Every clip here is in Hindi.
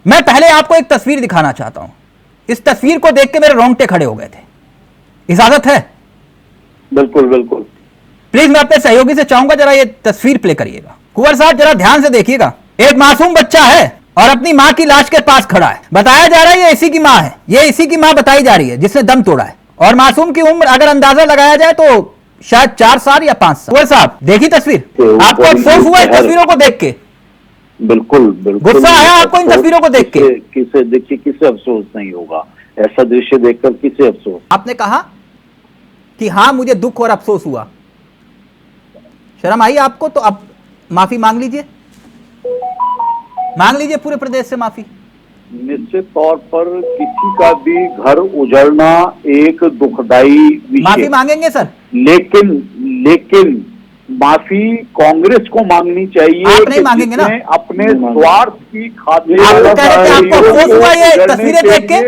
मैं पहले आपको एक तस्वीर दिखाना चाहता हूं। इस तस्वीर को देख के मेरे रोंगटे खड़े हो गए थे। इजाजत है? बिल्कुल बिल्कुल। प्लीज मैं अपने सहयोगी से चाहूंगा जरा ये तस्वीर प्ले करिएगा। कुंवर साहब जरा ध्यान से देखिएगा। एक मासूम बच्चा है और अपनी मां की लाश के पास खड़ा है। बताया जा रहा है ये इसी की मां है, ये इसी की मां बताई जा रही है जिसने दम तोड़ा है। और मासूम की उम्र अगर अंदाजा लगाया जाए तो शायद 4 साल या 5 साल। कुंवर साहब देखी तस्वीर, आपको अफसोस हुआ इन तस्वीरों को देख के? बिल्कुल बिल्कुल। गुस्सा आया आपको इन तस्वीरों को देख के? किसे देखिए, किसे अफसोस नहीं होगा? ऐसा दृश्य देखकर किसे अफसोस? आपने कहा कि हाँ मुझे दुख और अफसोस हुआ। शर्म आई आपको? तो अब माफी मांग लीजिए, मांग लीजिए पूरे प्रदेश से माफी। निश्चित तौर पर किसी का भी घर उजड़ना एक दुखदाई विषय। माफी मांगेंगे सर? लेकिन माफी कांग्रेस को मांगनी चाहिए। आप नहीं मांगेंगे ना? अपने स्वार्थ की खातिर आप कह रहे थे आपको अफसोस हुआ ये तस्वीरें देख के?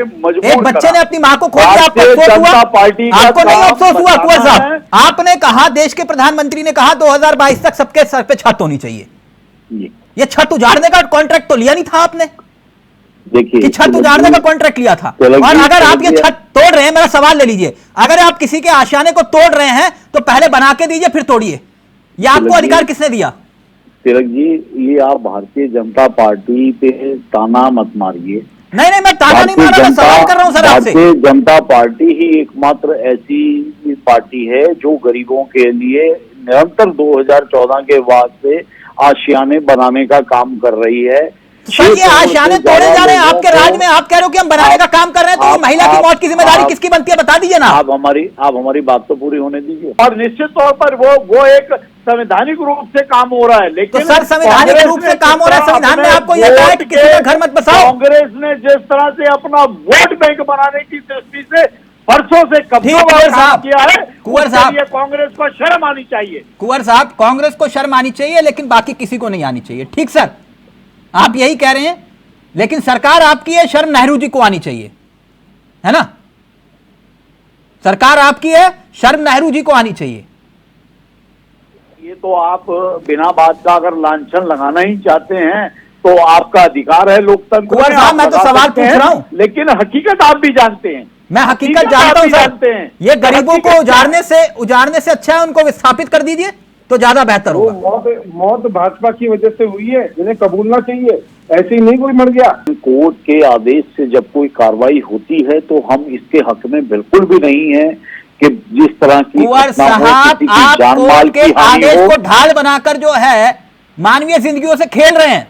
एक बच्चे ने अपनी मां को खो दिया, आपको अफसोस हुआ? आपको नहीं अफसोस हुआ कुंवर साहब? आपने कहा, देश के प्रधानमंत्री ने कहा 2022 तक सबके सर पे छत होनी चाहिए। ये छत उजाड़ने का कॉन्ट्रैक्ट तो लिया नहीं था आपने? देखिए कि छत उजाड़ने का कॉन्ट्रैक्ट लिया था। और अगर आप ये छत तोड़ रहे हैं, मेरा सवाल ले लीजिए, अगर आप किसी के आशियाने को तोड़ रहे हैं तो पहले बना के दीजिए फिर तोड़िए। ये आपको अधिकार किसने दिया? तिलक जी, ये आप भारतीय जनता पार्टी पे ताना मत मारिए। नहीं, मैं ताना नहीं मार रहा, मैं सवाल कर रहा हूं सर आपसे। भारतीय जनता पार्टी ही एकमात्र ऐसी पार्टी है जो गरीबों के लिए निरंतर 2014 के बाद से आशियाने बनाने का काम कर रही है। सर ये आशियाने तोड़े जा रहे हैं आपके राज में, आप कह रहे हो कि हम बनाने का काम कर रहे हैं, तो महिला की मौत की जिम्मेदारी किसकी बनती है बता दीजिए ना। आप हमारी बात तो पूरी होने दीजिए। और निश्चित तौर पर वो एक संवैधानिक रूप से काम हो रहा है, लेकिन तो सर संवैधानिक रूप से काम हो रहा है, संविधान में आपको यह कहा है कि किसी का घर मत बसाओ। कांग्रेस ने जिस तरह से अपना वोट बैंक बनाने की दृष्टि से परसों से कब्जा किया है, कुंवर साहब कांग्रेस को शर्म आनी चाहिए। कुंवर साहब कांग्रेस को शर्म आनी चाहिए, लेकिन बाकी किसी को नहीं आनी चाहिए। ठीक सर, आप यही कह रहे हैं, लेकिन सरकार आपकी है, शर्म नेहरू जी को आनी चाहिए, है ना? सरकार आपकी है, शर्म नेहरू जी को आनी चाहिए। ये तो आप बिना बात का अगर लांछन लगाना ही चाहते हैं तो आपका अधिकार है लोकतंत्र। कुंवर साहब मैं तो सवाल पूछ रहा हूं, लेकिन हकीकत आप भी जानते हैं। मैं हकीकत जानता हूं सर। ये गरीबों को उजाड़ने से अच्छा है उनको विस्थापित कर दीजिए तो ज्यादा बेहतर होगा। मौत भाजपा की वजह से हुई है, जिन्हें कबूलना चाहिए। ऐसे ही नहीं कोई मर गया। कोर्ट के आदेश से जब कोई कार्रवाई होती है तो हम इसके हक में बिल्कुल भी नहीं है कि जिस तरह की कुंवर साहब आप कोर्ट के आदेश को ढाल बनाकर जो है मानवीय जिंदगियों से खेल रहे हैं।